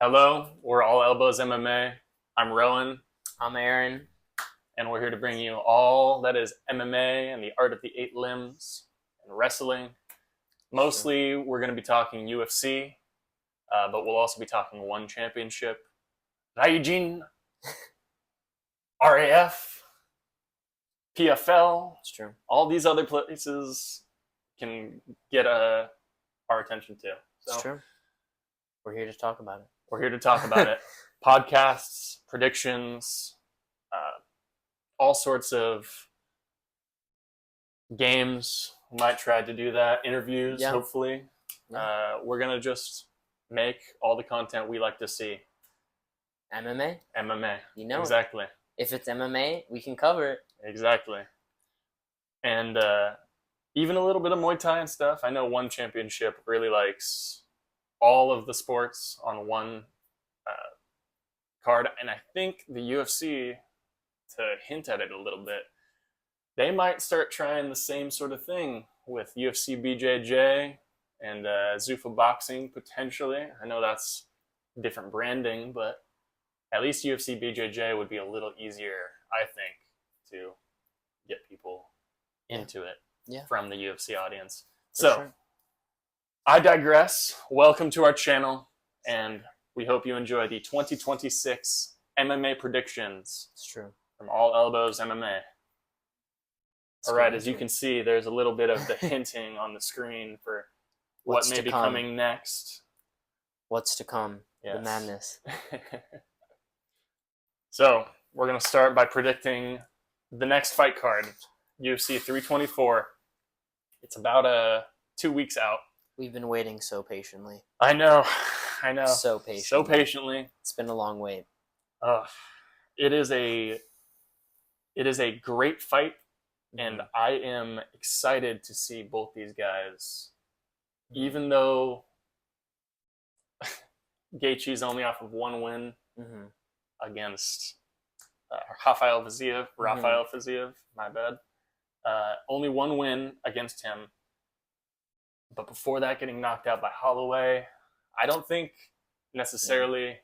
Hello, we're All Elbows MMA. I'm Rowan, I'm Aaron. and we're here to bring you all that is MMA and the art of the eight limbs and wrestling. Sure. Mostly, we're going to be talking UFC, but we'll also be talking one championship, Raijin, RAF, PFL. It's true. All these other places can get our attention too. It's So true. We're here to talk about we're here to talk about it. Podcasts, predictions, all sorts of games. We might try to do that. Interviews, Yeah. hopefully. Yeah. We're going to just make all the content we like to see. it. MMA? MMA. You know it. Exactly. If it's MMA, we can cover it. Exactly. And even a little bit of Muay Thai and stuff. I know one championship really likes all of the sports on one card. And I think the UFC, to hint at it a little bit, they might start trying the same sort of thing with UFC BJJ and Zuffa Boxing potentially. I know that's different branding, but at least UFC BJJ would be a little easier, I think, to get people into it from the UFC audience. So, sure. I digress. Welcome to our channel, and we hope you enjoy the 2026 MMA predictions It's true. from All Elbows MMA. Let's All get right, into as you it. can see, there's a little bit of the hinting on the screen for what What's may to be come. coming next. What's to come? Yes. The madness. So, we're going to start by predicting the next fight card, UFC 324. It's about 2 weeks out. We've been waiting so patiently. I know. So patiently. So patiently. It's been a long wait. It is a great fight, and Mhm. I am excited to see both these guys. Even though Gaethje's only off of one win Mhm. against Rafael Fiziev, my bad. Only one win against him. But before that, getting knocked out by Holloway, I don't think necessarily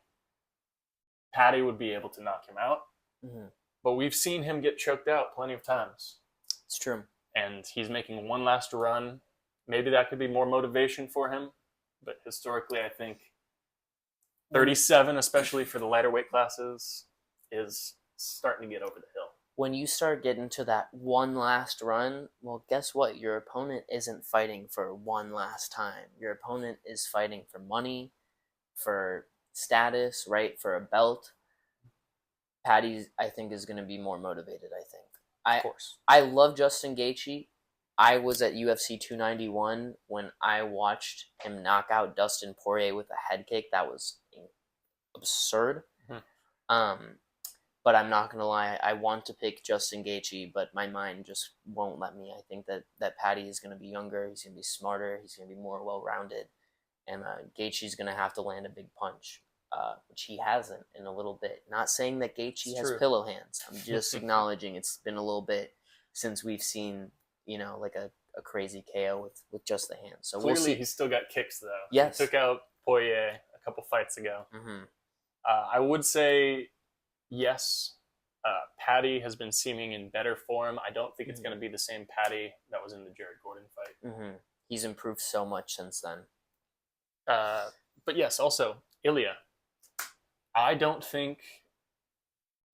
Patty would be able to knock him out. Mhm. But we've seen him get choked out plenty of times. It's true. And he's making one last run. Maybe that could be more motivation for him. But historically, I think 37, especially for the lighter weight classes, is starting to get over the hill. When you start getting to that one last run, well, guess what? Your opponent isn't fighting for one last time. Your opponent is fighting for money, for status, right? For a belt. Patty, I think, is going to be more motivated, I think. Of course. I love Justin Gaethje. I was at UFC 291 when I watched him knock out Dustin Poirier with a head kick. That was absurd. Mm-hmm. But I'm not gonna lie, I want to pick Justin Gaethje, but my mind just won't let me. I think that Patty is gonna be younger, he's gonna be smarter, he's gonna be more well-rounded, and Gaethje's gonna have to land a big punch, which he hasn't in a little bit. Not saying that Gaethje has pillow hands. I'm just acknowledging it's been a little bit since we've seen, like a crazy KO with just the hands. So clearly, we'll see. He's still got kicks though. Yes. He took out Poirier a couple fights ago. Mm-hmm. I would say yes. Patty has been seeming in better form. I don't think it's going to be the same Patty that was in the Jared Gordon fight. Mm-hmm. He's improved so much since then. But yes, also Ilia. I don't think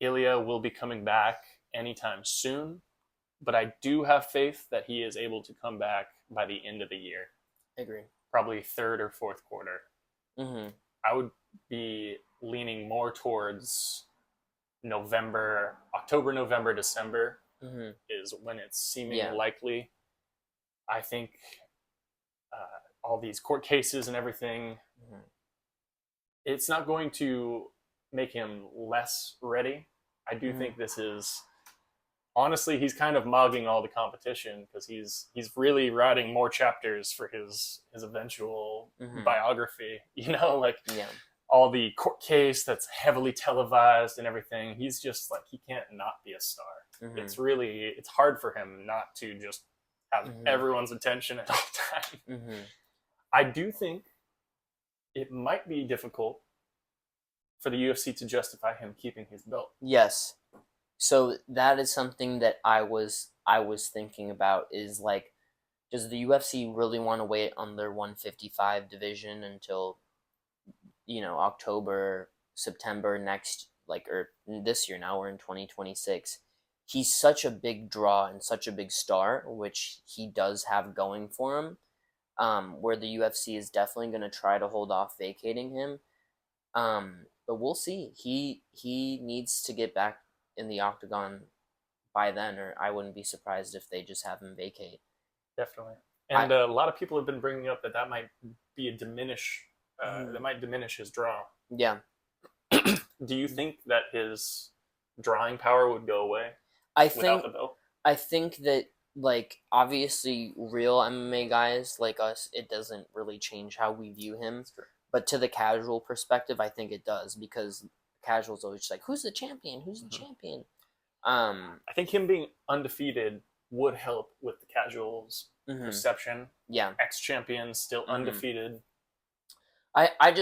Ilia will be coming back anytime soon, but I do have faith that he is able to come back by the end of the year. I agree. Probably third or fourth quarter. Mm-hmm. I would be leaning more towards October, November, December is when it's seeming likely. I think all these court cases and everything, it's not going to make him less ready. I do think this is, honestly, he's kind of mugging all the competition because he's really writing more chapters for his eventual biography. All the court case that's heavily televised and everything. He's just like, he can't not be a star. It's hard for him not to just have everyone's attention at all times. I do think it might be difficult for the UFC to justify him keeping his belt. Yes. So that is something that I was thinking about is like, does the UFC really want to wait on their 155 division until, October, September next, or this year? Now we're in 2026. He's such a big draw and such a big star, which he does have going for him, where the UFC is definitely going to try to hold off vacating him. But we'll see. He needs to get back in the octagon by then, or I wouldn't be surprised if they just have him vacate. Definitely. And a lot of people have been bringing up that might be that might diminish his draw. Yeah. Do you think that his drawing power would go away without the belt? I think that, obviously real MMA guys like us, it doesn't really change how we view him. But to the casual perspective, I think it does, because casuals always just like, who's the champion? Who's the champion? I think him being undefeated would help with the casuals' perception. Yeah. Ex-champion, still undefeated. I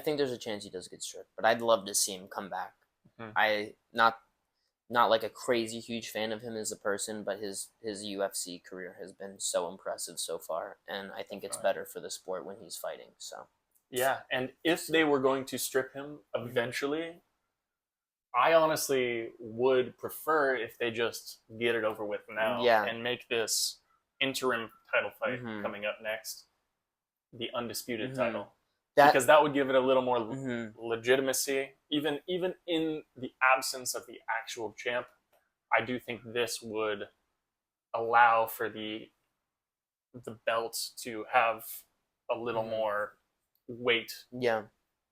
think there's a chance he does get stripped, but I'd love to see him come back. I not like a crazy huge fan of him as a person, but his UFC career has been so impressive so far, and I think it's better for the sport when he's fighting. So yeah, and if they were going to strip him eventually, I honestly would prefer if they just get it over with now and make this interim title fight coming up next the undisputed title. Because that would give it a little more legitimacy. Even in the absence of the actual champ, I do think this would allow for the belt to have a little more weight. Yeah.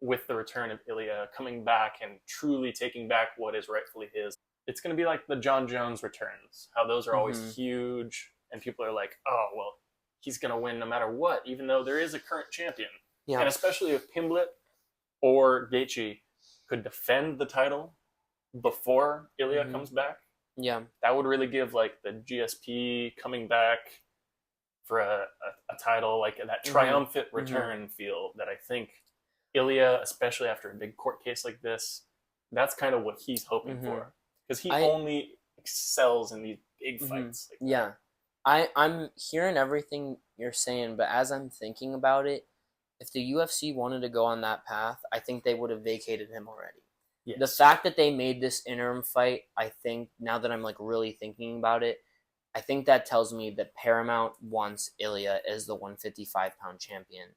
With the return of Ilia coming back and truly taking back what is rightfully his. It's going to be like the John Jones returns, how those are always huge, and people are like, oh, well, he's going to win no matter what, even though there is a current champion. Yeah. And especially if Pimblett or Gaethje could defend the title before Ilia comes back, that would really give the GSP coming back for a title, that triumphant return feel that I think Ilia, especially after a big court case like this, that's kind of what he's hoping for, because he only excels in these big fights. I'm hearing everything you're saying, but as I'm thinking about it, if the UFC wanted to go on that path, I think they would have vacated him already. Yes. The fact that they made this interim fight, I think, now that I'm really thinking about it, I think that tells me that Paramount wants Ilia as the 155-pound champion.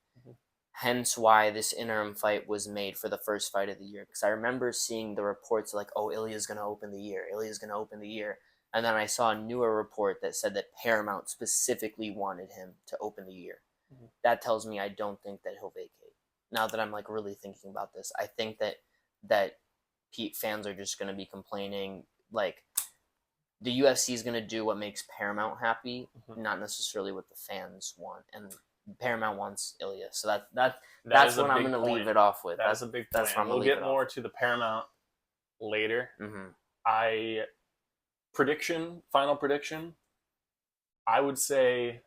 Hence why this interim fight was made for the first fight of the year. Because I remember seeing the reports oh, Ilia's going to open the year. Ilia's going to open the year. And then I saw a newer report that said that Paramount specifically wanted him to open the year. That tells me I don't think that he'll vacate. Now that I'm really thinking about this, I think that fans are just going to be complaining. The UFC is going to do what makes Paramount happy, not necessarily what the fans want. And Paramount wants Ilia, so that's what I'm going to leave it off with. That's a big point. We'll get more to the Paramount later. Final prediction. I would say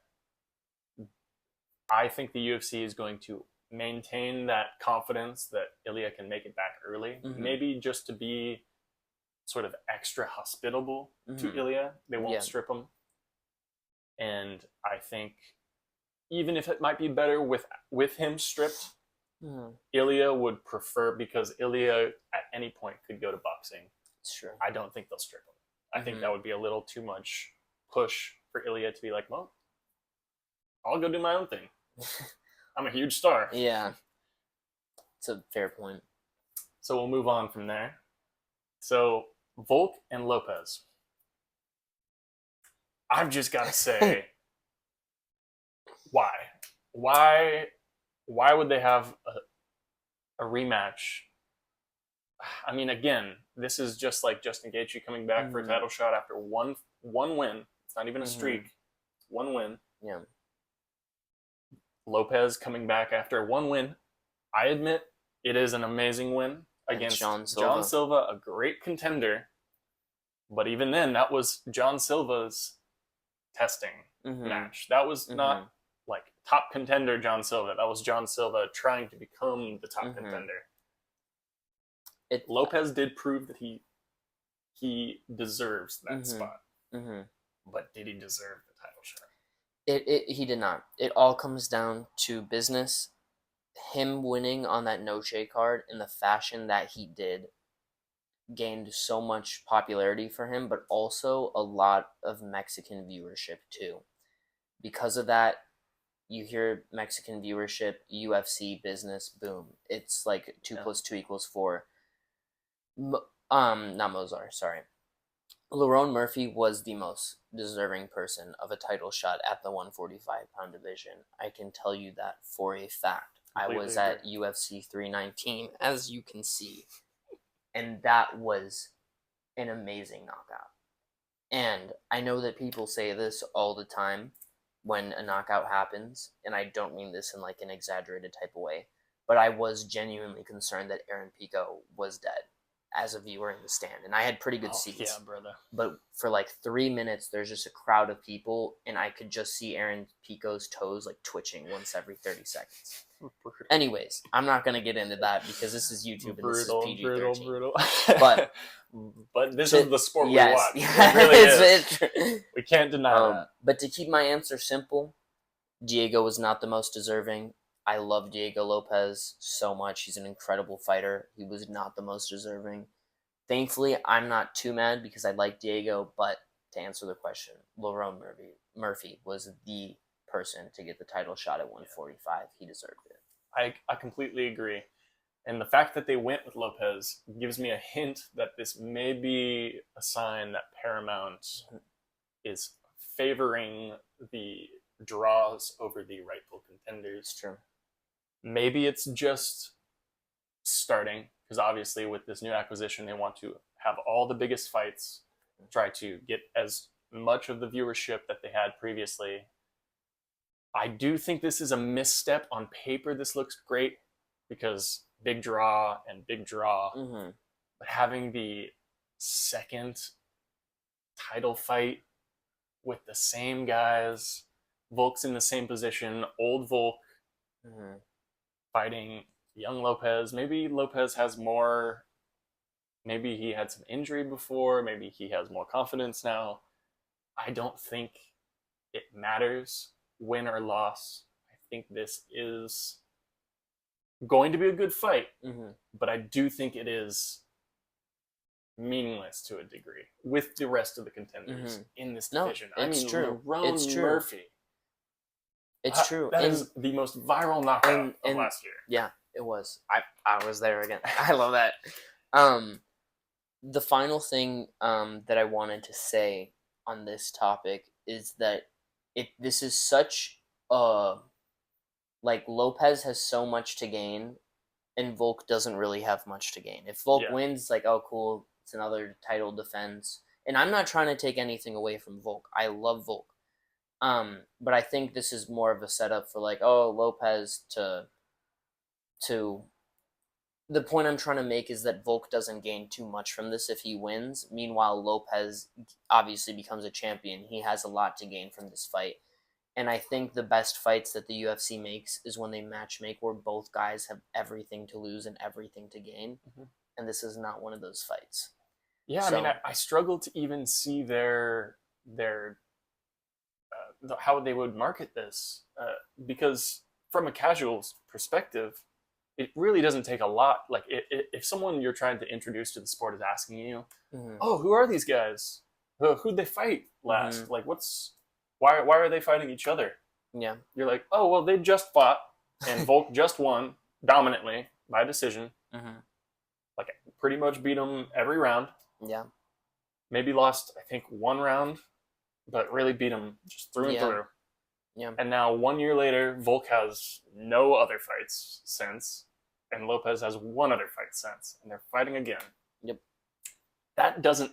I think the UFC is going to maintain that confidence that Ilia can make it back early. Maybe just to be sort of extra hospitable to Ilia. They won't strip him. And I think even if it might be better with him stripped, Ilia would prefer, because Ilia at any point could go to boxing. Sure. I don't think they'll strip him. I think that would be a little too much push for Ilia to be like, well, I'll go do my own thing. I'm a huge star. Yeah. It's a fair point. So we'll move on from there. So Volk and Lopez. I've just got to say, why? Why would they have a rematch? I mean, again, this is just like Justin Gaethje coming back for a title shot after one win. It's not even a streak. One win. Yeah. Lopez coming back after one win. I admit it is an amazing win against John Silva, a great contender. But even then, that was John Silva's testing match. That was not top contender John Silva. That was John Silva trying to become the top contender. Lopez did prove that he deserves that spot. Mm-hmm. But did he deserve the title shot? He did not. It all comes down to business. Him winning on that no-J card in the fashion that he did gained so much popularity for him, but also a lot of Mexican viewership too. Because of that, you hear Mexican viewership, UFC, business, boom. It's like 2 + 2 = 4. Not Mozart, sorry. Lerone Murphy was the most deserving person of a title shot at the 145-pound division. I can tell you that for a fact. Completely I was at UFC 319, as you can see, and that was an amazing knockout. And I know that people say this all the time when a knockout happens, and I don't mean this in like an exaggerated type of way, but I was genuinely concerned that Aaron Pico was dead as a viewer in the stand, and I had pretty good seats. Yeah, brother. But for like 3 minutes, there's just a crowd of people, and I could just see Aaron Pico's toes like twitching once every 30 seconds. Brutal. Anyways, I'm not gonna get into that because this is YouTube and this is PG-13. Brutal. But this is the sport we watch. Yes, it really is. We can't deny that. But to keep my answer simple, Diego was not the most deserving. I love Diego Lopez so much. He's an incredible fighter. He was not the most deserving. Thankfully, I'm not too mad because I like Diego, but to answer the question, Lerone Murphy was the person to get the title shot at 145. He deserved it. I completely agree. And the fact that they went with Lopez gives me a hint that this may be a sign that Paramount is favoring the draws over the rightful contenders. True. Maybe it's just starting, because obviously with this new acquisition, they want to have all the biggest fights, try to get as much of the viewership that they had previously. I do think this is a misstep. On paper, this looks great because big draw and big draw. Mm-hmm. But having the second title fight with the same guys, Volk's in the same position, old Volk fighting young Lopez. Maybe Lopez has more, maybe he had some injury before, maybe he has more confidence now. I don't think it matters win or loss. I think this is going to be a good fight, but I do think it is meaningless to a degree with the rest of the contenders in this division. It's true. Lerone Murphy. It's true. That is the most viral knockout of last year. Yeah, it was. I was there again. I love that. The final thing that I wanted to say on this topic is that this is such like Lopez has so much to gain and Volk doesn't really have much to gain. If Volk wins, like, oh cool, it's another title defense. And I'm not trying to take anything away from Volk. I love Volk. But I think this is more of a setup for like, oh, Lopez to the point I'm trying to make is that Volk doesn't gain too much from this if he wins. Meanwhile, Lopez obviously becomes a champion. He has a lot to gain from this fight. And I think the best fights that the UFC makes is when they match make where both guys have everything to lose and everything to gain. And this is not one of those fights. Yeah, so, I mean, I struggle to even see their how they would market this because from a casual perspective, it really doesn't take a lot. Like if someone you're trying to introduce to the sport is asking you, oh, who are these guys? Who'd they fight last? Like why are they fighting each other? Yeah. You're like, oh, well, they just fought and Volk just won dominantly by decision. Like pretty much beat him every round. Yeah. Maybe lost, I think, one round, but really beat him just through and through. Yeah. And now 1 year later, Volk has no other fights since, and Lopez has one other fight since, and they're fighting again. Yep. That doesn't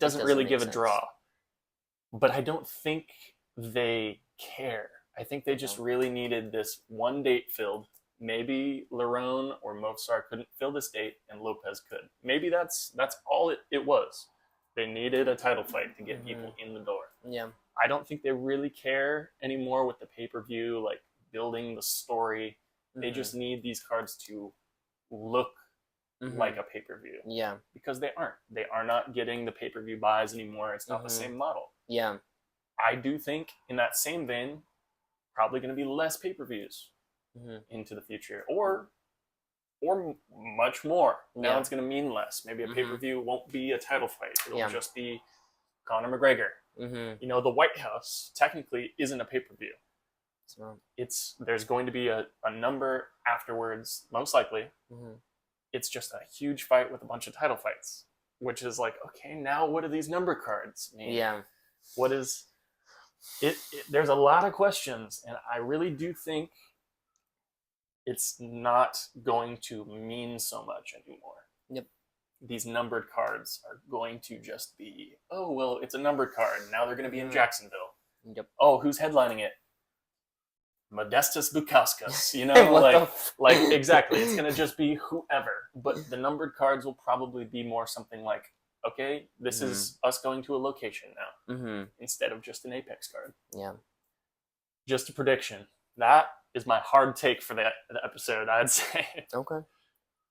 really give a draw. But I don't think they care. I think they just really needed this one date filled. Maybe Lerone or Mozart couldn't fill this date, and Lopez could. Maybe that's all it was. They needed a title fight to get people in the door. Yeah. I don't think they really care anymore with the pay-per-view, like building the story. They just need these cards to look like a pay-per-view. Yeah. Because they aren't. They are not getting the pay-per-view buys anymore. It's not the same model. Yeah. I do think in that same vein, probably going to be less pay-per-views into the future. Or much more. Now it's going to mean less. Maybe a pay-per-view won't be a title fight. It'll just be Conor McGregor. You know, the White House technically isn't a pay-per-view. There's going to be a number afterwards, most likely. It's just a huge fight with a bunch of title fights, which is like, okay, now what do these number cards mean? Yeah. What is it? There's a lot of questions, and I really do think it's not going to mean so much anymore. Yep. These numbered cards are going to just be, oh, well, it's a numbered card. Now they're going to be in Jacksonville. Yep. Oh, who's headlining it? Modestus Bukauskas, you know, like exactly. It's going to just be whoever. But the numbered cards will probably be more something like, okay, this is us going to a location now, instead of just an Apex card. Yeah. Just a prediction. That is my hard take for the episode, I'd say. Okay.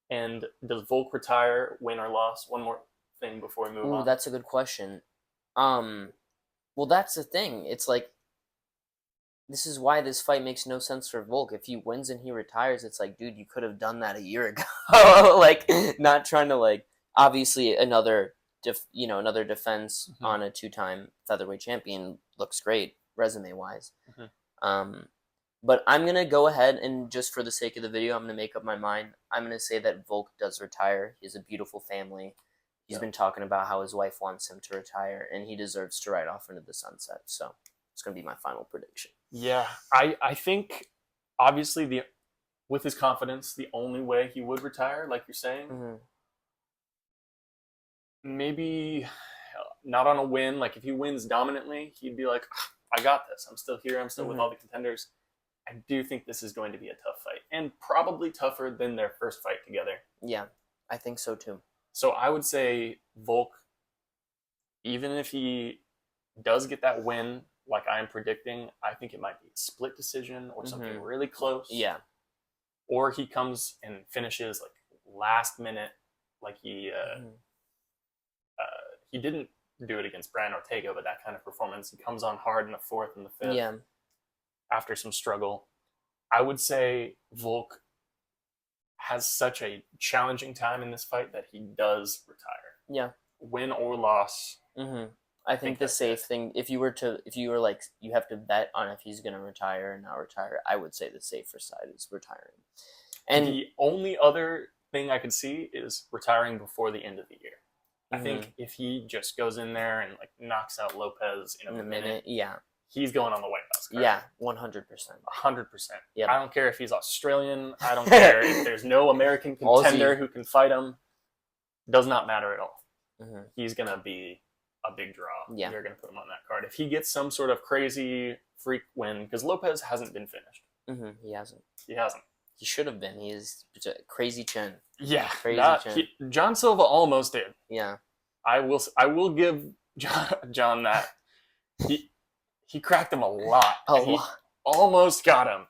And does Volk retire, win or loss? One more thing before we move on. That's a good question. Well, that's the thing. It's like, this is why this fight makes no sense for Volk. If he wins and he retires, it's like, dude, you could have done that a year ago. Like, not trying to, like, obviously another defense on a 2-time featherweight champion looks great resume-wise. But I'm going to go ahead and, just for the sake of the video, I'm going to make up my mind. I'm going to say that Volk does retire. He has a beautiful family. He's been talking about how his wife wants him to retire, and he deserves to ride off into the sunset. So it's going to be my final prediction. Yeah, I think, obviously, with his confidence, the only way he would retire, like you're saying, maybe not on a win. Like, if he wins dominantly, he'd be like, I got this. I'm still here. I'm still with all the contenders. I do think this is going to be a tough fight, and probably tougher than their first fight together. Yeah, I think so too. So I would say Volk, even if he does get that win, like I'm predicting, I think it might be a split decision or something really close. Yeah. Or he comes and finishes like last minute, like he didn't do it against Brian Ortega, but that kind of performance. He comes on hard in the 4th and the 5th. Yeah. After some struggle. I would say Volk has such a challenging time in this fight that he does retire. Yeah. Win or loss. I think the safe thing, if you were like, you have to bet on if he's going to retire or not retire, I would say the safer side is retiring. And the only other thing I could see is retiring before the end of the year. I think if he just goes in there and like knocks out Lopez in a minute, he's going on the White House card. Yeah, 100%. 100%. Yep. I don't care if he's Australian. I don't care if there's no American contender who can fight him. Does not matter at all. He's going to be a big draw. Yeah. You're going to put him on that card. If he gets some sort of crazy freak win, because Lopez hasn't been finished. He hasn't. He should have been. He is a crazy chin. Yeah. Crazy chin. John Silva almost did. Yeah. I will give John that. He cracked him a lot. He almost got him.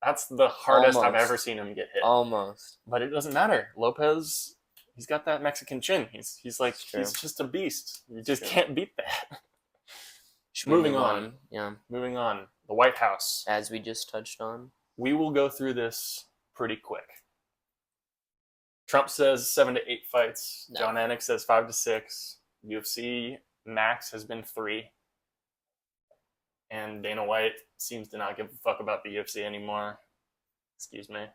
That's the hardest I've ever seen him get hit. Almost. But it doesn't matter. Lopez, he's got that Mexican chin. He's just a beast. You just can't beat that. Moving on. Yeah. Moving on. The White House. As we just touched on. We will go through this pretty quick. Trump says 7 to 8 fights. No. John Anik says 5 to 6. UFC max has been 3. And Dana White seems to not give a fuck about the UFC anymore. Excuse me.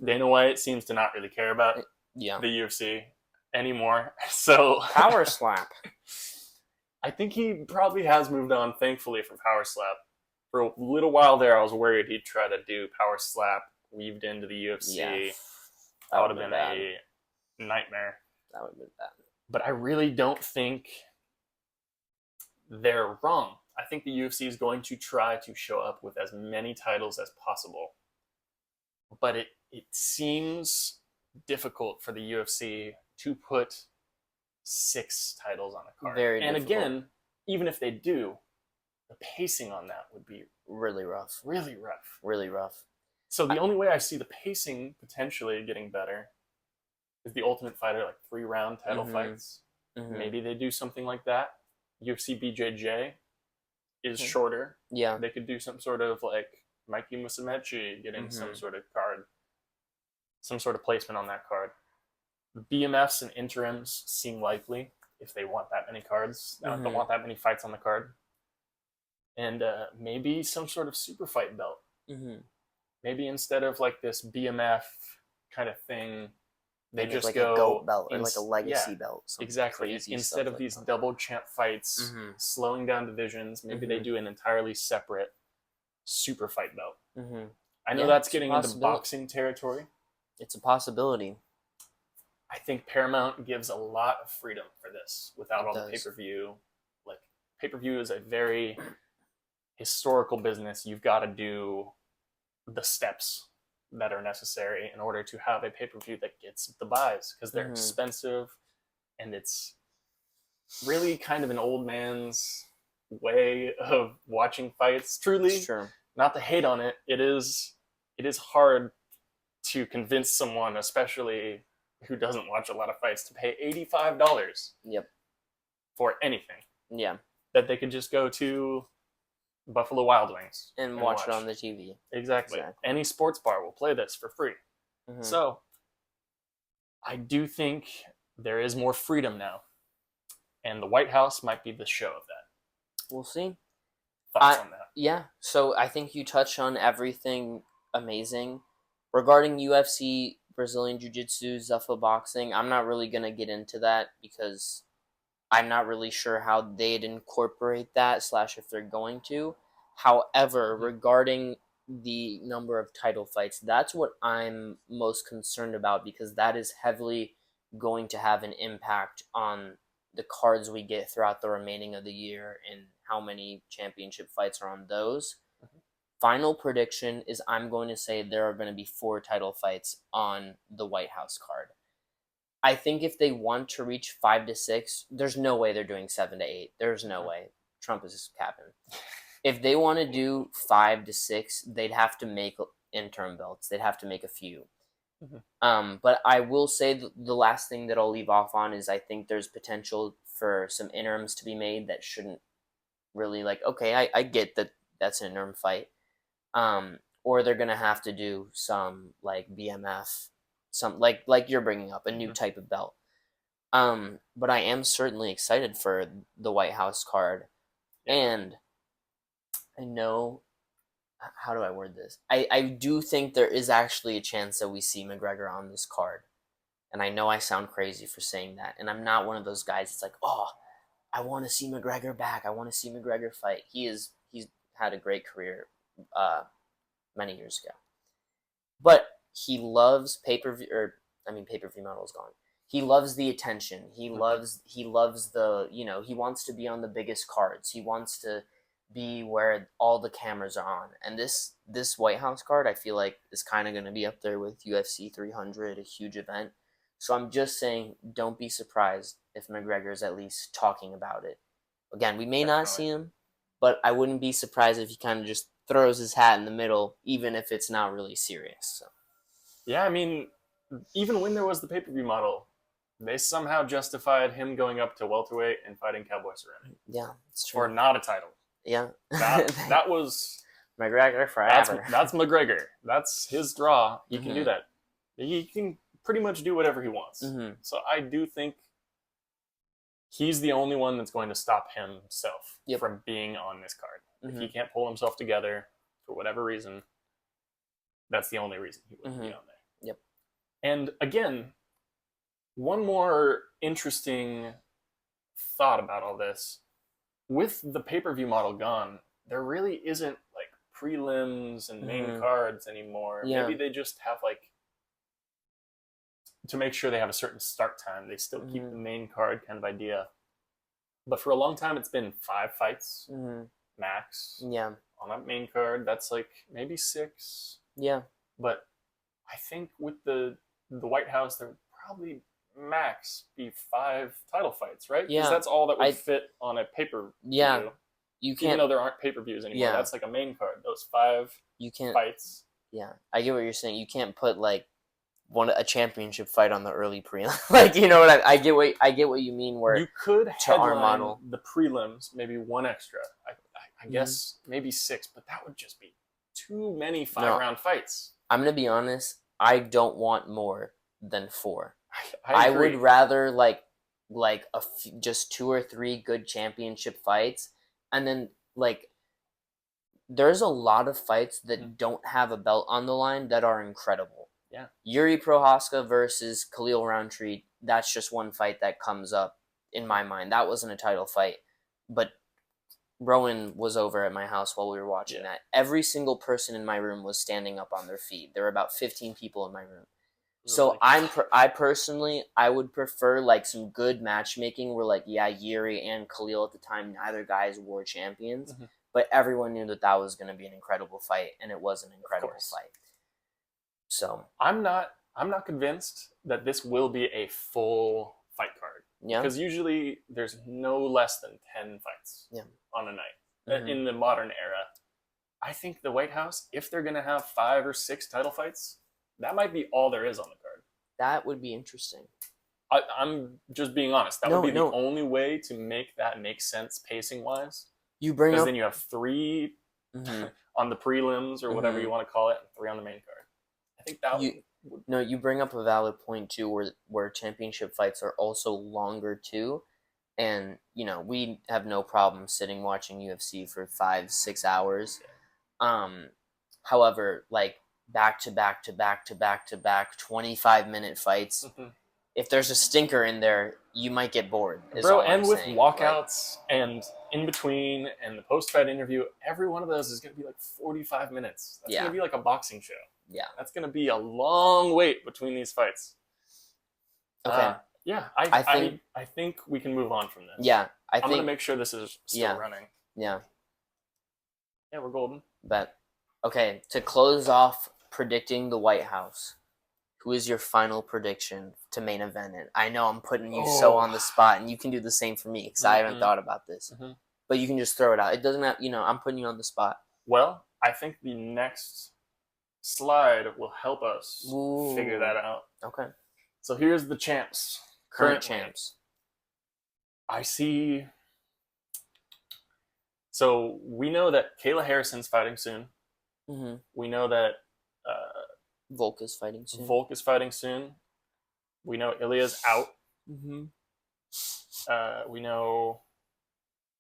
Dana White seems to not really care about the UFC anymore. So Power Slap. I think he probably has moved on, thankfully, from Power Slap. For a little while there, I was worried he'd try to do Power Slap weaved into the UFC. Yeah. That would have been a nightmare. That would have been bad. But I really don't think they're wrong. I think the UFC is going to try to show up with as many titles as possible. But it seems difficult for the UFC to put 6 titles on a card. Very and difficult. Again, even if they do, the pacing on that would be really rough. Really rough. Really rough. So the only way I see the pacing potentially getting better is the Ultimate Fighter, like 3-round title Mhm. fights. Mhm. Maybe they do something like that. UFC BJJ is Mhm. shorter. Yeah. They could do some sort of like Mikey Musumeci getting some sort of card, some sort of placement on that card. BMFs and interims seem likely if they want that many cards. Don't want that many fights on the card. And maybe some sort of super fight belt. Maybe instead of like this BMF kind of thing, they Maybe just like go a GOAT belt or like a legacy belt. Exactly. Instead of like these that. double champ fights, slowing down divisions, maybe they do an entirely separate super fight belt. I know that's getting into boxing territory. It's a possibility. I think Paramount gives a lot of freedom for this without all the pay-per-view. Like, pay-per-view is a very historical business. You've got to do the steps that are necessary in order to have a pay-per-view that gets the buys, because they're expensive, and it's really kind of an old man's way of watching fights. Truly, not to hate on it, it is hard to convince someone, especially who doesn't watch a lot of fights, to pay $85 for anything. That they could just go to Buffalo Wild Wings and watch it on the TV. Exactly. Any sports bar will play this for free. So I do think there is more freedom now, and the White House might be the show of that. We'll see. Thoughts on that? Yeah, so I think you touch on everything amazing. Regarding UFC, Brazilian Jiu-Jitsu, Zuffa boxing, I'm not really going to get into that because I'm not really sure how they'd incorporate that / if they're going to. However, regarding the number of title fights, that's what I'm most concerned about, because that is heavily going to have an impact on the cards we get throughout the remaining of the year and how many championship fights are on those. Final prediction is I'm going to say there are going to be 4 title fights on the White House card. I think if they want to reach 5 to 6, there's no way they're doing 7 to 8. There's no way. Trump is capping. If they want to do 5 to 6, they'd have to make interim belts. They'd have to make a few. But I will say the last thing that I'll leave off on is I think there's potential for some interims to be made that shouldn't really, like, okay, I get that that's an interim fight. Or they're going to have to do some like BMF, some like you're bringing up, a new type of belt. But I am certainly excited for the White House card. And I know, how do I word this? I do think there is actually a chance that we see McGregor on this card. And I know I sound crazy for saying that. And I'm not one of those guys that's like, oh, I want to see McGregor back. I want to see McGregor fight. He's had a great career many years ago. But he loves pay-per-view, pay-per-view model's gone. He loves the attention. He loves the, he wants to be on the biggest cards. He wants to be where all the cameras are on. And this White House card, I feel like, is kind of going to be up there with UFC 300, a huge event. So I'm just saying, don't be surprised if McGregor is at least talking about it. Again, we may not see him, but I wouldn't be surprised if he kind of just throws his hat in the middle, even if it's not really serious. So. Yeah, I mean, even when there was the pay-per-view model, they somehow justified him going up to welterweight and fighting Cowboy Cerrone. Yeah, it's true. For not a title. Yeah. That was... McGregor forever. That's McGregor. That's his draw. He can do that. He can pretty much do whatever he wants. So I do think he's the only one that's going to stop himself from being on this card. If he can't pull himself together for whatever reason, that's the only reason he wouldn't be on there. And again, one more interesting thought about all this. With the pay-per-view model gone, there really isn't like prelims and main cards anymore. Maybe they just have like, to make sure they have a certain start time, they still keep the main card kind of idea. But for a long time, it's been 5 fights max on that main card. That's like maybe 6. But I think with the White House, there would probably max be 5 title fights, right? Because that's all that would fit on a pay-per-view. You can't, even though there aren't pay-per-views anymore, that's like a main card. Those 5 fights. I get what you're saying. You can't put like a championship fight on the early prelim. Like, you know what I get what you mean. Where you could to our headline model. the prelims, maybe one extra. I guess maybe 6, but that would just be too many 5-round fights. I'm gonna be honest. I don't want more than 4. I would rather just 2 or 3 good championship fights, and then like there's a lot of fights that don't have a belt on the line that are incredible. Yeah, Yuri Prohaska versus Khalil Roundtree. That's just one fight that comes up in my mind. That wasn't a title fight, but Rowan was over at my house while we were watching that. Every single person in my room was standing up on their feet. There were about 15 people in my room. So I personally, I would prefer like some good matchmaking where like, yeah, Yuri and Khalil at the time, neither guys were champions, but everyone knew that was going to be an incredible fight, and it was an incredible fight. So I'm not convinced that this will be a full fight card. Yeah. Because usually there's no less than 10 fights on a night. In the modern era, I think the White House, if they're going to have 5 or 6 title fights, that might be all there is on the card. That would be interesting. I'm just being honest. That would be the only way to make that make sense pacing-wise. Because then you have 3 on the prelims or whatever you want to call it, and 3 on the main card. I think that you bring up a valid point too, where championship fights are also longer too, and you know we have no problem sitting watching UFC for 5-6 hours. However, like back to back 25-minute fights. If there's a stinker in there, you might get bored. Bro, and with walkouts and in between and the post-fight interview, every one of those is going to be like 45 minutes. That's going to be like a boxing show. Yeah. That's going to be a long wait between these fights. Okay. I think we can move on from this. Yeah. I'm going to make sure this is still running. Yeah. Yeah, we're golden. But, okay, to close off predicting the White House, who is your final prediction to main event it? I know I'm putting you so on the spot, and you can do the same for me, because I haven't thought about this. But you can just throw it out. It doesn't have, I'm putting you on the spot. Well, I think the next slide will help us figure that out. Okay. So here's the champs. Current champs. I see. So we know that Kayla Harrison's fighting soon. We know that Volk is fighting soon. We know Ilia's out. We know,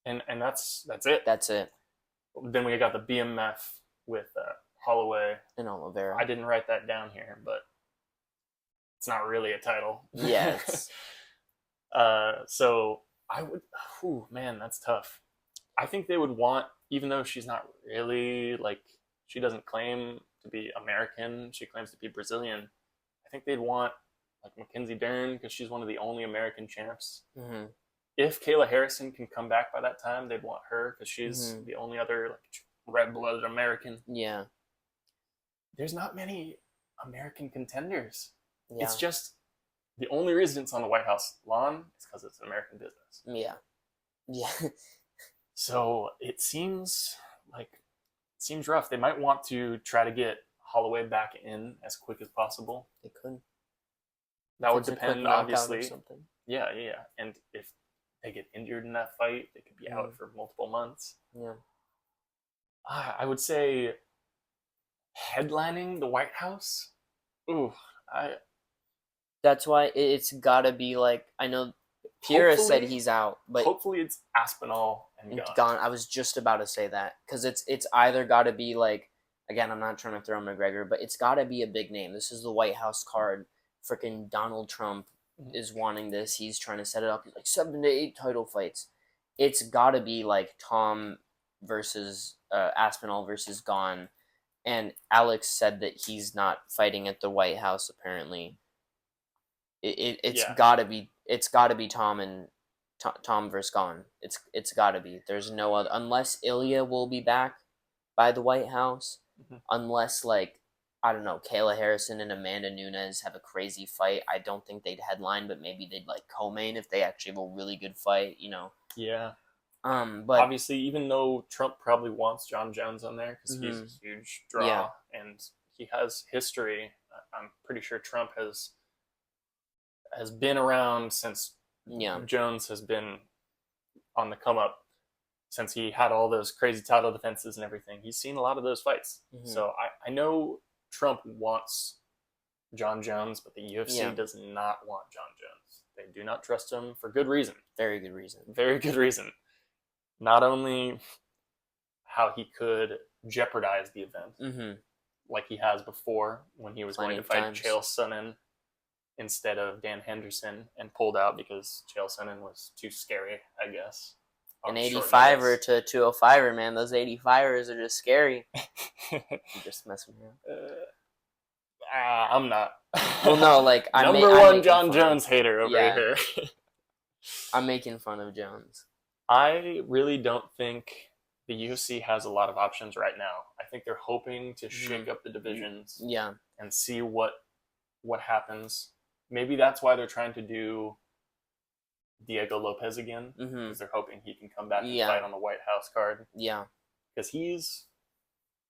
and that's it. That's it. Then we got the BMF with Holloway and Oliveira. I didn't write that down here, but it's not really a title. Yes. So I would. Man, that's tough. I think they would want, even though she's not really like, she doesn't claim to be American. She claims to be Brazilian. I think they'd want like Mackenzie Dern because she's one of the only American champs. If Kayla Harrison can come back by that time, they'd want her because she's the only other like red-blooded American. Yeah. There's not many American contenders. Yeah. It's just the only reason it's on the White House lawn is because it's an American business. Yeah. Yeah. So it seems rough. They might want to try to get Holloway back in as quick as possible. They could. That would depend, obviously. Yeah. And if they get injured in that fight, they could be out for multiple months. Yeah. I would say headlining the White House. That's why it's gotta be like, I know Pierre said he's out, but hopefully it's Aspinall and Gone. I was just about to say that because it's either gotta be like, again, I'm not trying to throw McGregor, but it's gotta be a big name. This is the White House card. Freaking Donald Trump is wanting this. He's trying to set it up. He's like 7 to 8 title fights. It's gotta be like Tom versus Aspinall versus Gone. And Alex said that he's not fighting at the White House apparently. It's gotta be Tom and Tom versus Gone. It's gotta be. There's no other, unless Ilia will be back by the White House. Unless like, I don't know, Kayla Harrison and Amanda Nunes have a crazy fight. I don't think they'd headline, but maybe they'd like co-main if they actually have a really good fight. Yeah. But obviously, even though Trump probably wants John Jones on there because he's a huge draw and he has history I'm pretty sure Trump has been around since Jones has been on the come up, since he had all those crazy title defenses and everything. He's seen a lot of those fights. So I know Trump wants John Jones, but the UFC does not want John Jones. They do not trust him for good reason. Very good reason. Very good reason. Not only how he could jeopardize the event, like he has before when he was going to fight Chael Sonnen instead of Dan Henderson and pulled out because Chael Sonnen was too scary, I guess. An 85er to a 205er, man. Those 85ers are just scary. I'm just messing around. I'm not. Well, no, like I'm one John Jones hater over here. I'm making fun of Jones. I really don't think the UFC has a lot of options right now. I think they're hoping to shake up the divisions, and see what happens. Maybe that's why they're trying to do Diego Lopez again, because they're hoping he can come back and fight on the White House card. Yeah, because he's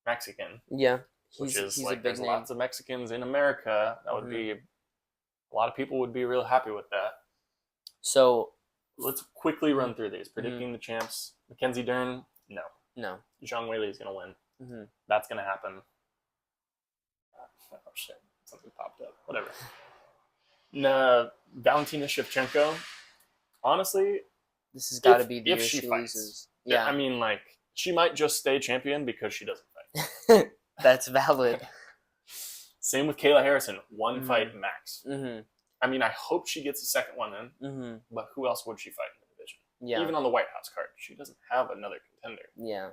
Mexican. Yeah. He's like, there's lots of Mexicans in America. That would be, a lot of people would be real happy with that. So let's quickly run through these. Predicting the champs. Mackenzie Dern, no. Zhang Weili is going to win. That's going to happen. Oh shit, something popped up. Whatever. Valentina Shevchenko, honestly, this has got to be the if she fights. Yeah, I mean, like, she might just stay champion because she doesn't fight. That's valid. Same with Kayla Harrison. One fight max. I mean, I hope she gets a second one in, but who else would she fight in the division? Yeah. Even on the White House card, she doesn't have another contender. Yeah.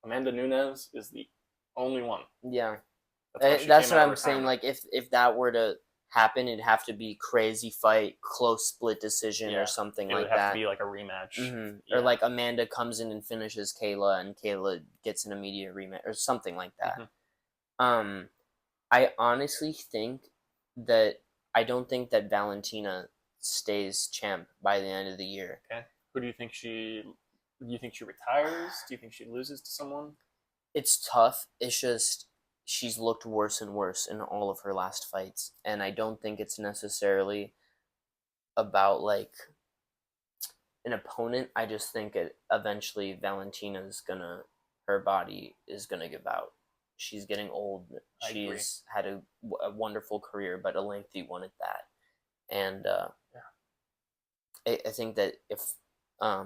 Amanda Nunes is the only one. Yeah. That's what I'm saying. Like, if that were to happen, it'd have to be crazy fight, close split decision or something like that. It would have to be like a rematch. Or like Amanda comes in and finishes Kayla, and Kayla gets an immediate rematch, or something like that. I honestly think that I don't think that Valentina stays champ by the end of the year. Okay. Who do you think she retires? Do you think she loses to someone? It's tough. It's just she's looked worse and worse in all of her last fights, and I don't think it's necessarily about like an opponent. I just think eventually Valentina's her body is gonna give out. She's getting old. She's had a wonderful career, but a lengthy one at that. And I think that if I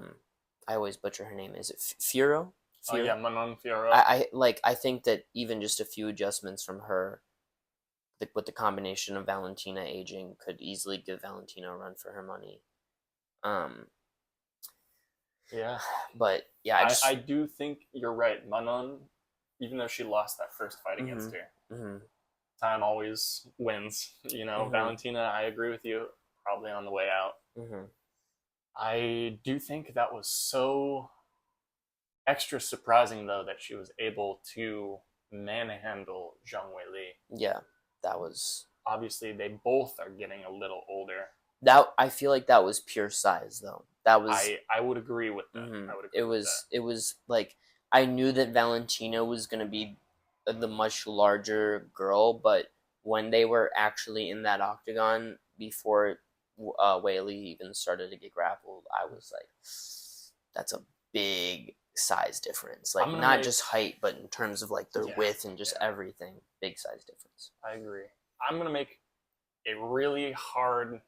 always butcher her name. Is it Fiorot? Oh yeah, Manon Fiorot. I think that even just a few adjustments from her, with the combination of Valentina aging, could easily give Valentina a run for her money. Yeah. But yeah, I do think you're right. Manon, even though she lost that first fight against her, time always wins. You know, Valentina, I agree with you, probably on the way out. I do think that was so extra surprising, though, that she was able to manhandle Zhang Weili. Yeah, that was... Obviously, they both are getting a little older. I feel like that was pure size, though. That was... I would agree with that. It was like... I knew that Valentina was going to be the much larger girl, but when they were actually in that octagon before Weili even started to get grappled, I was like, that's a big size difference. Like, not just height, but in terms of like their width and just everything. Big size difference. I agree. I'm going to make a really hard,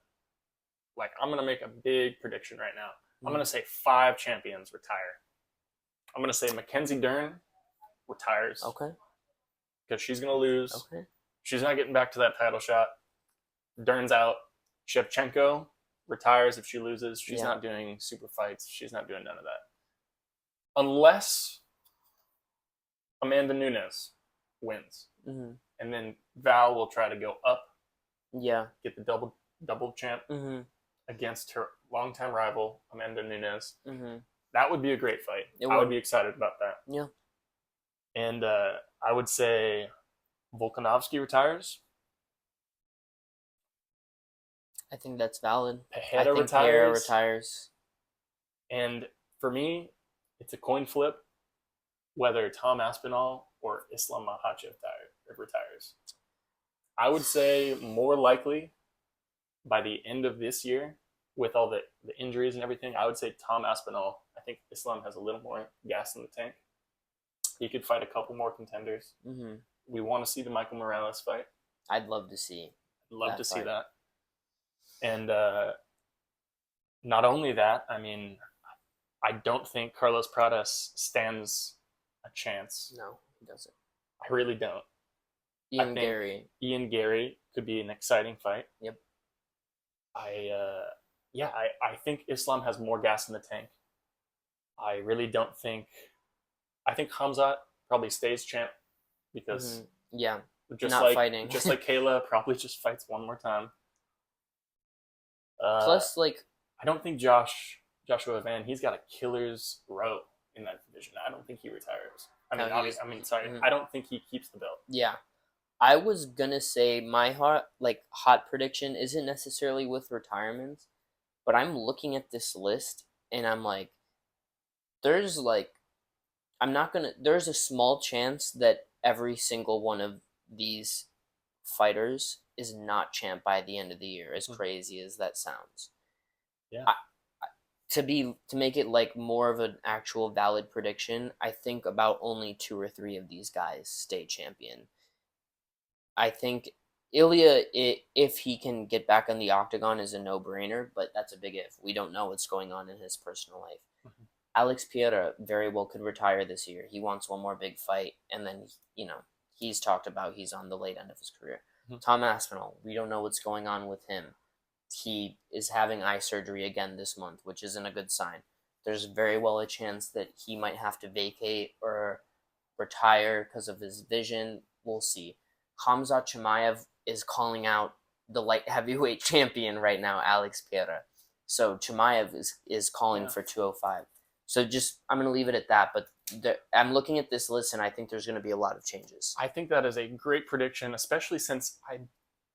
I'm going to make a big prediction right now. I'm going to say 5 champions retire. I'm going to say Mackenzie Dern retires. Okay. Because she's going to lose. Okay. She's not getting back to that title shot. Dern's out. Shevchenko retires if she loses. She's not doing super fights. She's not doing none of that. Unless Amanda Nunes wins. And then Val will try to go up. Yeah. Get the double champ against her longtime rival, Amanda Nunes. That would be a great fight. I would be excited about that. Yeah. And I would say Volkanovski retires. I think that's valid. Pereira retires. And for me, it's a coin flip whether Tom Aspinall or Islam Makhachev retires. I would say more likely by the end of this year, with all the injuries and everything, I would say Tom Aspinall. I think Islam has a little more gas in the tank. He could fight a couple more contenders. Mm-hmm. We want to see the Michael Morales fight. I'd love to see. See that. And not only that, I mean, I don't think Carlos Pradas stands a chance. No, he doesn't. I really don't. Ian Gary could be an exciting fight. Yep. I think Islam has more gas in the tank. I really don't think. I think Khamzat probably stays champ because fighting. Just like Kayla, probably just fights one more time. Plus, like, I don't think Joshua Van, he's got a killer's row in that division. I don't think he retires. I don't think he keeps the belt. Yeah. I was gonna say my hot prediction isn't necessarily with retirements, but I'm looking at this list and I'm like, there's a small chance that every single one of these fighters is not champ by the end of the year, as crazy as that sounds. Yeah. To make it like more of an actual valid prediction, I think about only 2 or 3 of these guys stay champion. I think Ilia, if he can get back on the octagon, is a no-brainer, but that's a big if. We don't know what's going on in his personal life. Mm-hmm. Alex Pereira very well could retire this year. He wants one more big fight, and then, he's talked about he's on the late end of his career. Mm-hmm. Tom Aspinall, we don't know what's going on with him. He is having eye surgery again this month, which isn't a good sign. There's very well a chance that he might have to vacate or retire because of his vision. We'll see. Khamzat Chimaev is calling out the light heavyweight champion right now, Alex Pereira. So Chimaev is calling for 205. So I'm going to leave it at that. But I'm looking at this list, and I think there's going to be a lot of changes. I think that is a great prediction, especially since I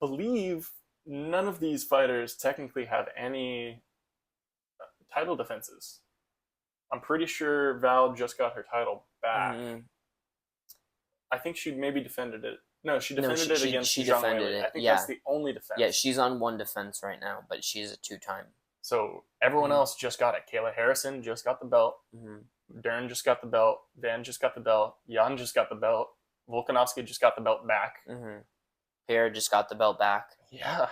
believe none of these fighters technically have any title defenses. I'm pretty sure Val just got her title back. Mm-hmm. I think she maybe defended it. No, she defended it against She defended it. I think that's the only defense. Yeah, she's on 1 defense right now, but she's a 2-time. So everyone else just got it. Kayla Harrison just got the belt. Mm-hmm. Dern just got the belt. Van just got the belt. Jan just got the belt. Volkanovski just got the belt back. Mm-hmm. Pierre just got the belt back. Yeah.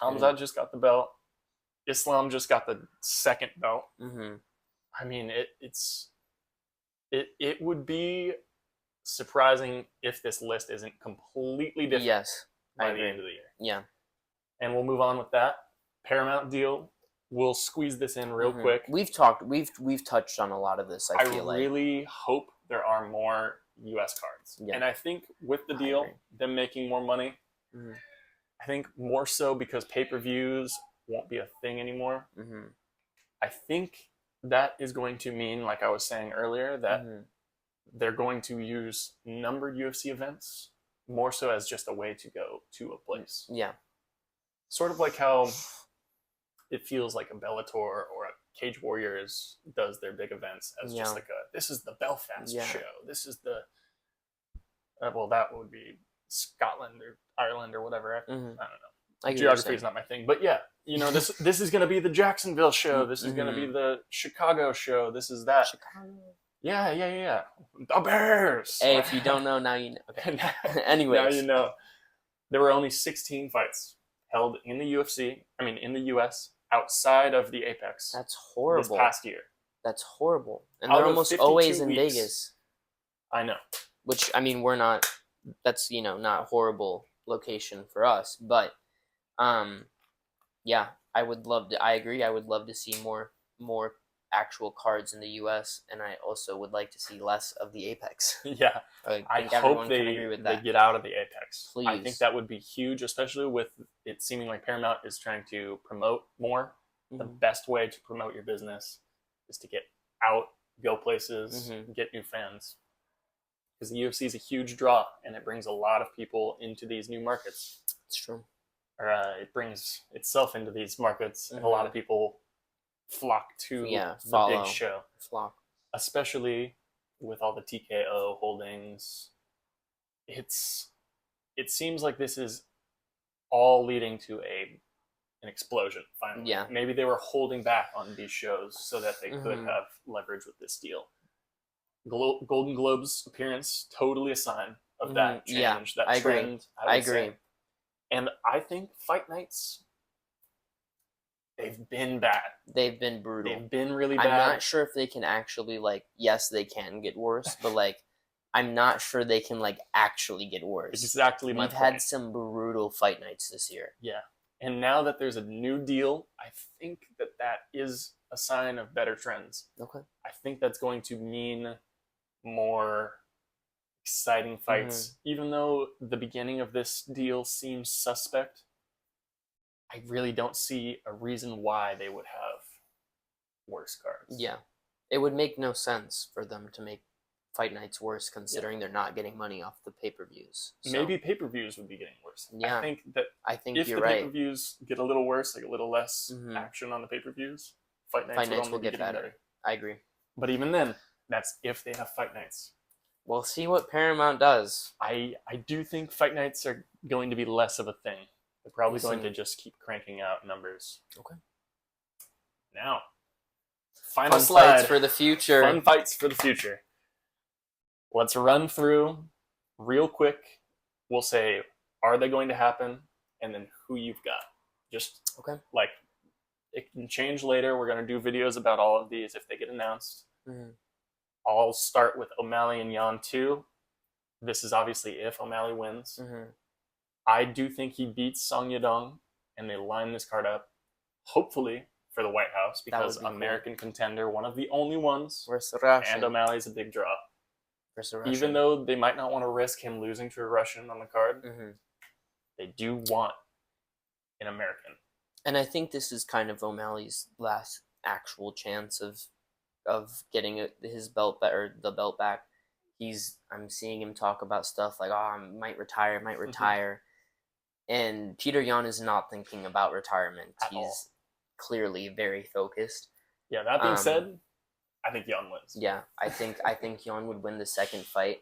Khamzat just got the belt. Islam just got the second belt. Mm-hmm. I mean, it would be surprising if this list isn't completely different. Yes, by the end of the year. Yeah. And we'll move on with that. Paramount deal. We'll squeeze this in real quick. We've touched on a lot of this. I feel like. I really hope there are more U.S. cards. Yeah. And I think with the deal, them making more money, I think more so because pay-per-views won't be a thing anymore. Mm-hmm. I think that is going to mean, like I was saying earlier, that they're going to use numbered UFC events more so as just a way to go to a place. Yeah. Sort of like how it feels like a Bellator or a Cage Warriors does their big events as just like this is the Belfast show. This is the, that would be Scotland or Ireland or whatever. I don't know. Geography is not my thing. But yeah, this is going to be the Jacksonville show. This is going to be the Chicago show. This is that. Chicago. Yeah. The Bears. Hey, if you don't know, now you know. Okay. Anyways. Now you know. There were only 16 fights held in the UFC, in the US, outside of the Apex. That's horrible. This past year. That's horrible. And they're almost always in weeks. Vegas. I know. Which, we're not, that's, not horrible location for us. But, yeah, I agree. I would love to see more actual cards in the U.S., and I also would like to see less of the Apex. Yeah. I hope they get out of the Apex. Please. I think that would be huge, especially with it seeming like Paramount is trying to promote more. Mm-hmm. The best way to promote your business is to get out, go places, get new fans. Because the UFC is a huge draw, and it brings a lot of people into these new markets. It's true. Or it brings itself into these markets, and a lot of people flock to the big show. Especially with all the TKO holdings. It's it seems like this is all leading to an explosion finally. Yeah. Maybe they were holding back on these shows so that they could have leverage with this deal. Golden Globes appearance, totally a sign of that change, that I trend. Agree. I agree. Say. And I think fight nights, they've been bad. They've been brutal. They've been really bad. I'm not sure if they can actually, like, yes, they can get worse, but, like, I'm not sure they can, like, actually get worse. Exactly my point. We've had some brutal fight nights this year. Yeah. And now that there's a new deal, I think that is a sign of better trends. Okay. I think that's going to mean more exciting fights. Even though the beginning of this deal seems suspect, I really don't see a reason why they would have worse cards. Yeah. It would make no sense for them to make fight nights worse, considering they're not getting money off the pay-per-views. So, maybe pay-per-views would be getting worse. Yeah. I think if you're the right. Pay-per-views get a little worse, like a little less Mm-hmm. action on the pay-per-views, fight nights will get better. I agree. But even then, that's if they have fight nights. We'll see what Paramount does. I do think fight nights are going to be less of a thing. They're probably going to just keep cranking out numbers. Okay. Now, final Fun slide. fights for the future. Fun fights for the future. Let's run through real quick. We'll say, are they going to happen? And then who you've got. Just like, it can change later. We're going to do videos about all of these if they get announced. Mm-hmm. I'll start with O'Malley and Yan 2. This is obviously if O'Malley wins. Mm-hmm. I do think he beats Song Yadong, and they line this card up, hopefully, for the White House, because American contender, one of the only ones, and O'Malley's a big draw. Even though they might not want to risk him losing to a Russian on the card, they do want an American. And I think this is kind of O'Malley's last actual chance of getting his belt back, or the belt back. I'm seeing him talk about stuff like, I might retire. And Peter Yan is not thinking about retirement. He's clearly very focused. Yeah, that being said, I think Yan wins. Yeah, I think Yan would win the second fight.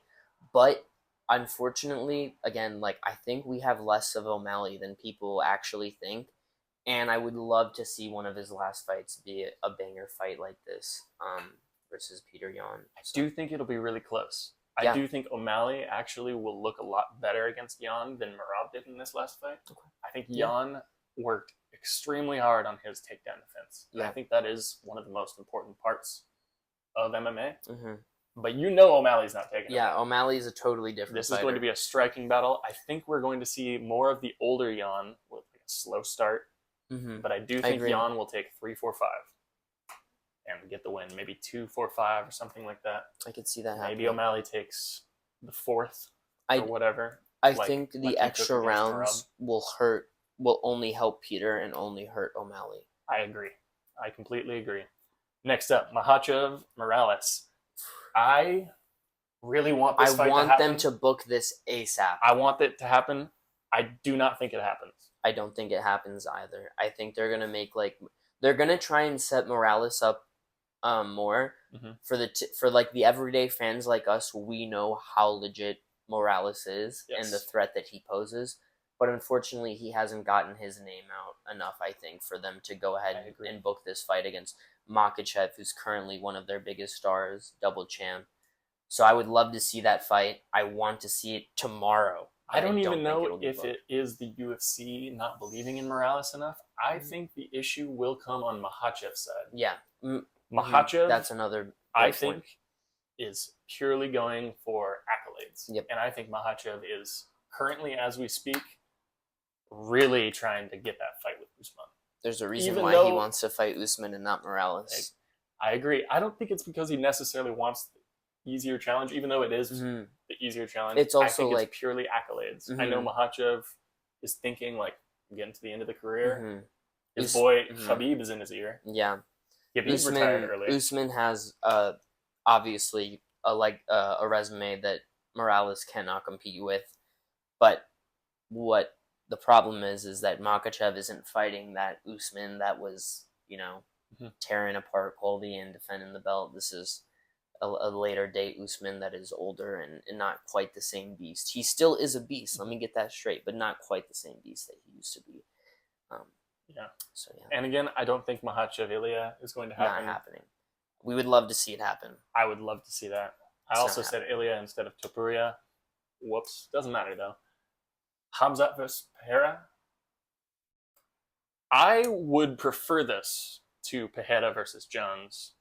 But unfortunately, again, like, I think we have less of O'Malley than people actually think. And I would love to see one of his last fights be a banger fight like this versus Peter Yan. I do think it'll be really close. I do think O'Malley actually will look a lot better against Yan than Merab did in this last fight. Okay. I think Yan worked extremely hard on his takedown defense. And I think that is one of the most important parts of MMA. But O'Malley's not taking it. Yeah, O'Malley's a totally different This fighter. is going to be a striking battle. I think we're going to see more of the older Yan with a slow start. But I do think Yan will take 3-4-5 and get the win. Maybe 2-4-5 or something like that. I could see that happening. Maybe O'Malley takes the fourth or whatever. I think the extra rounds will only help Peter and only hurt O'Malley. I agree. I completely agree. Next up, Makhachev Morales. I really want this fight to happen. I want them to book this ASAP. I want it to happen. I do not think it happens. I don't think it happens either. I think they're gonna they're gonna try and set Morales up more for the everyday fans like us. We know how legit Morales is and the threat that he poses, but unfortunately he hasn't gotten his name out enough, I think, for them to go ahead and book this fight against Makhachev, who's currently one of their biggest stars, double champ. So I would love to see that fight. I want to see it tomorrow. I don't even know if it is the UFC not believing in Morales enough. I think the issue will come on Makhachev's side. Yeah. Makhachev, that's another I think, is purely going for accolades. Yep. And I think Makhachev is currently, as we speak, really trying to get that fight with Usman. There's a reason why he wants to fight Usman and not Morales. I agree. I don't think it's because he necessarily wants the easier challenge, even though it is the easier challenge. It's also it's purely accolades. I know Makhachev is thinking, like, getting to the end of the career. His boy Khabib is in his ear. Yeah. Khabib retired early. Usman has obviously a resume that Morales cannot compete with, but what the problem is that Makhachev isn't fighting that Usman that was, tearing apart Colby and defending the belt. This is a later date Usman that is older and not quite the same beast. He still is a beast. Let me get that straight, but not quite the same beast that he used to be. Yeah. So yeah. And again, I don't think Makhachev Ilia is going to happen. Not happening. We would love to see it happen. I would love to see that. I also said Ilia instead of Topuria. Whoops. Doesn't matter though. Khamzat versus Pereira. I would prefer this to Pereira versus Jones.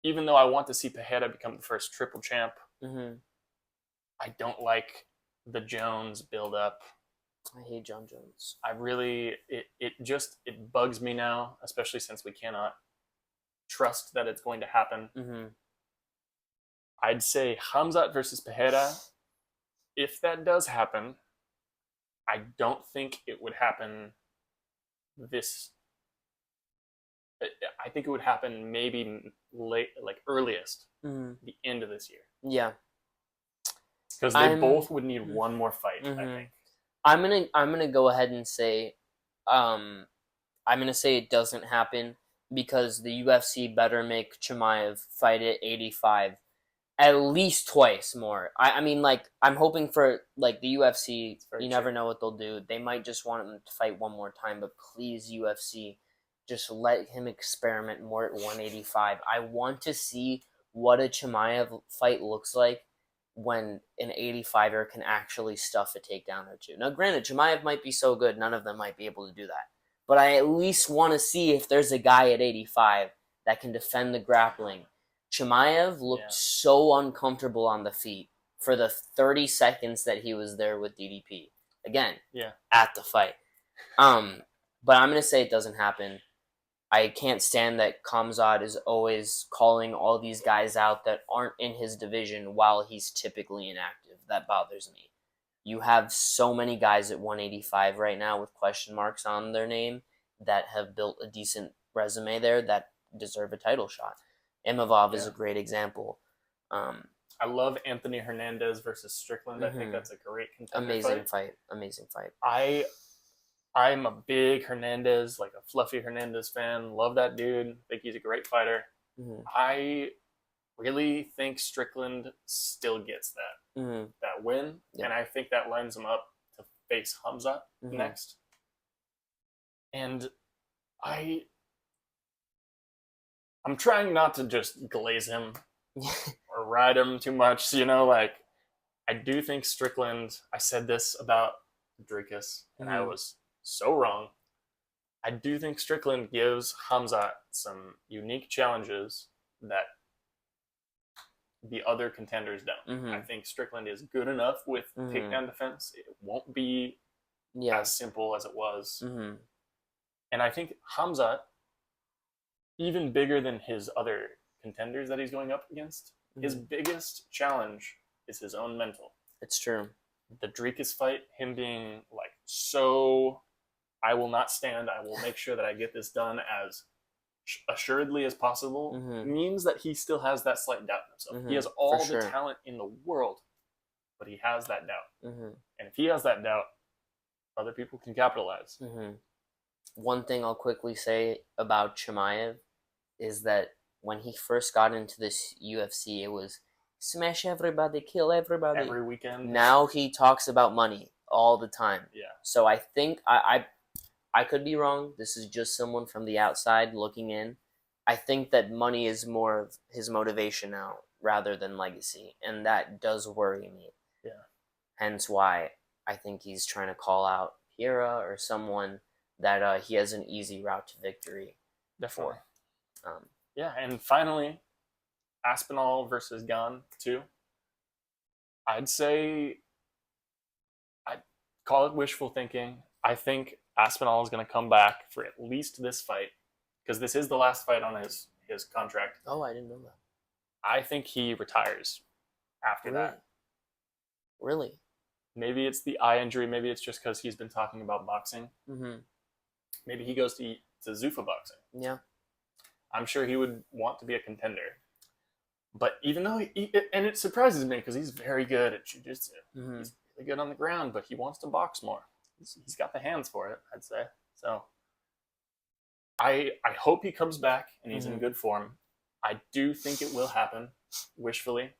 Even though I want to see Pereira become the first triple champ, I don't like the Jones build-up. I hate John Jones. I really, it bugs me now, especially since we cannot trust that it's going to happen. I'd say Khamzat versus Pereira. If that does happen, I don't think it would happen I think it would happen maybe late, like earliest, the end of this year. Yeah. Because they both would need one more fight, I think. I'm gonna go ahead and say, I'm gonna say it doesn't happen because the UFC better make Chimaev fight at 85 at least twice more. I mean, like, I'm hoping for, like, the UFC, you never know what they'll do. They might just want him to fight one more time, but please, UFC, just let him experiment more at 185. I want to see what a Chimaev fight looks like when an 85er can actually stuff a takedown or two. Now, granted, Chimaev might be so good, none of them might be able to do that. But I at least want to see if there's a guy at 85 that can defend the grappling. Chimaev looked so uncomfortable on the feet for the 30 seconds that he was there with DDP. Again, at the fight. But I'm going to say it doesn't happen. I can't stand that Khamzat is always calling all these guys out that aren't in his division while he's typically inactive. That bothers me. You have so many guys at 185 right now with question marks on their name that have built a decent resume there that deserve a title shot. Imavov is a great example. I love Anthony Hernandez versus Strickland. I think that's a great contender Amazing fight. I'm a big Hernandez, like a fluffy Hernandez fan. Love that dude. Think he's a great fighter. I really think Strickland still gets that win, and I think that lines him up to face Khamzat next. And I'm trying not to just glaze him or ride him too much, like, I do think Strickland, I said this about Dricus, and I was so wrong. I do think Strickland gives Khamzat some unique challenges that the other contenders don't. I think Strickland is good enough with takedown defense. It won't be as simple as it was. And I think Khamzat, even bigger than his other contenders that he's going up against, his biggest challenge is his own mental. It's true. The Dricus fight, him being like, so I will not stand, I will make sure that I get this done as assuredly as possible, means that he still has that slight doubt in himself. He has all the talent in the world, but he has that doubt. And if he has that doubt, other people can capitalize. One thing I'll quickly say about Chimaev is that when he first got into this UFC, it was smash everybody, kill everybody. Every weekend. Now he talks about money all the time. So I think, I could be wrong. This is just someone from the outside looking in. I think that money is more of his motivation now rather than legacy. And that does worry me. Hence why I think he's trying to call out Hira or someone that he has an easy route to victory. Definitely. And finally, Aspinall versus Gane 2. I'd say, I'd call it wishful thinking. I think Aspinall is going to come back for at least this fight, because this is the last fight on his contract. Oh, I didn't know that. I think he retires after that. Really? Maybe it's the eye injury. Maybe it's just because he's been talking about boxing. Maybe he goes to Zuffa boxing. Yeah. I'm sure he would want to be a contender. But even though and it surprises me because he's very good at jiu-jitsu. He's really good on the ground, but he wants to box more. He's got the hands for it, I'd say. So I hope he comes back and he's in good form. I do think it will happen, wishfully.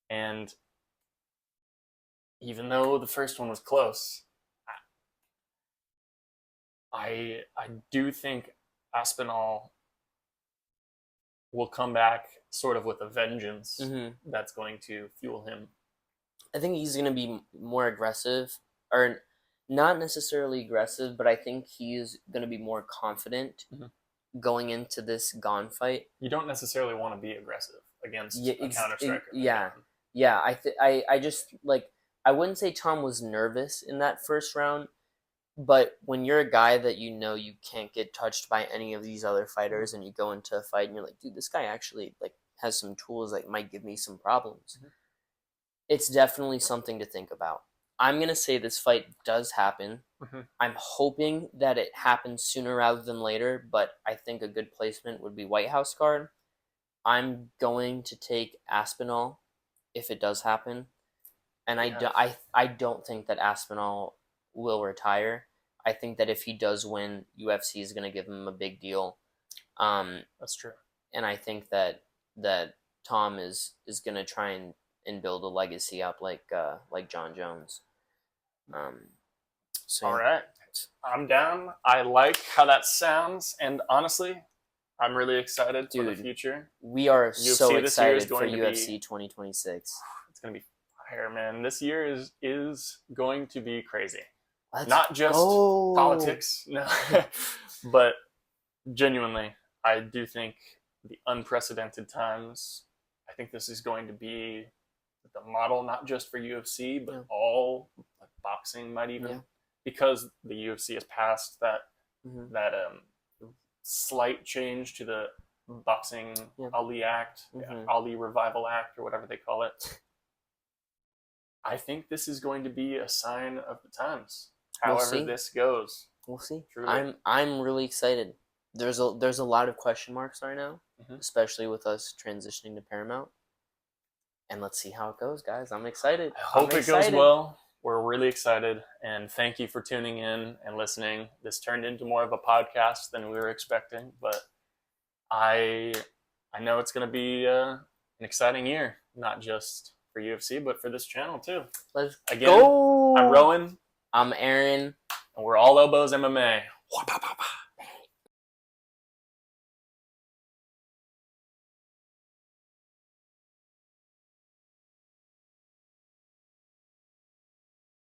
And even though the first one was close, I do think Aspinall will come back sort of with a vengeance that's going to fuel him. I think he's going to be more aggressive, or not necessarily aggressive, but I think he is going to be more confident going into this Gane fight. You don't necessarily want to be aggressive against a counter-striker. Yeah. I just, like, I wouldn't say Tom was nervous in that first round, but when you're a guy that you know you can't get touched by any of these other fighters, and you go into a fight and you're like, dude, this guy actually like has some tools that might give me some problems. It's definitely something to think about. I'm going to say this fight does happen. I'm hoping that it happens sooner rather than later, but I think a good placement would be White House card. I'm going to take Aspinall if it does happen. And I don't think that Aspinall will retire. I think that if he does win, UFC is going to give him a big deal. That's true. And I think that Tom is going to try and build a legacy up like John Jones. All right. I'm down. I like how that sounds, and honestly, I'm really excited for the future. We are so excited for UFC 2026. It's going to be fire, man. This year is going to be crazy. Not just politics, no, but genuinely, I do think the unprecedented times, I think this is going to be the model, not just for UFC, but all like boxing might even, because the UFC has passed that slight change to the boxing Ali Act, Ali Revival Act, or whatever they call it. I think this is going to be a sign of the times. However this goes, we'll see. Truly. I'm really excited. There's a lot of question marks right now, especially with us transitioning to Paramount. And let's see how it goes, guys. I'm excited. I hope it goes well. We're really excited, and thank you for tuning in and listening. This turned into more of a podcast than we were expecting, but I know it's going to be an exciting year, not just for UFC, but for this channel too. Let's go. I'm Rowan. I'm Aaron. And we're All Elbows MMA.